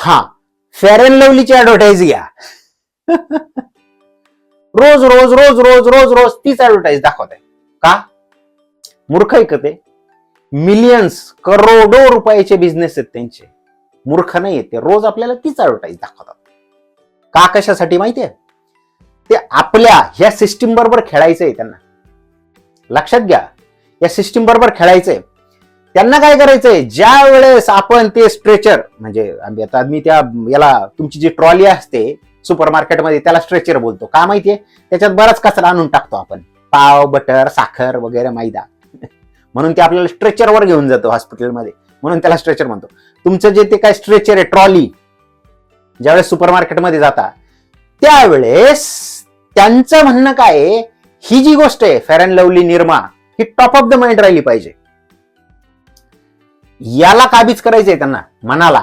हा, fair and लवलीची advertise घ्या. रोज रोज रोज रोज रोज रोज तीच ऍडव्हर्टाईज दाखवत आहे. का? मूर्ख आहे का ते? मिलियन्स करोडो रुपयाचे बिझनेस आहेत त्यांचे. मूर्ख नाही आहेत ते. रोज आपल्याला तीच ऍडव्हर्टाईज दाखवतात. का? कशासाठी माहितीये? ते आपल्या ह्या सिस्टीम बरोबर खेळायचंय त्यांना. लक्षात घ्या, या सिस्टीम बरोबर खेळायचंय त्यांना. काय करायचंय, ज्या वेळेस आपण ते स्ट्रेचर, म्हणजे आता मी त्या याला तुमची जी ट्रॉली असते सुपर मार्केटमध्ये त्याला स्ट्रेचर बोलतो. का माहितीये? त्याच्यात बराच कचरा आणून टाकतो आपण, पाव, बटर, साखर वगैरे, मैदा. म्हणून ते आपल्याला स्ट्रेचरवर घेऊन जातो हॉस्पिटलमध्ये, म्हणून त्याला स्ट्रेचर म्हणतो. तुमचं जे ते काय स्ट्रेचर आहे, ट्रॉली, ज्यावेळेस सुपर मार्केटमध्ये जाता त्यावेळेस त्यांचं म्हणणं काय आहे, ही जी गोष्ट आहे fair and lovely, Nirma, he top of the mind राहिली पाहिजे. याला काबीज करायचंय त्यांना, मनाला.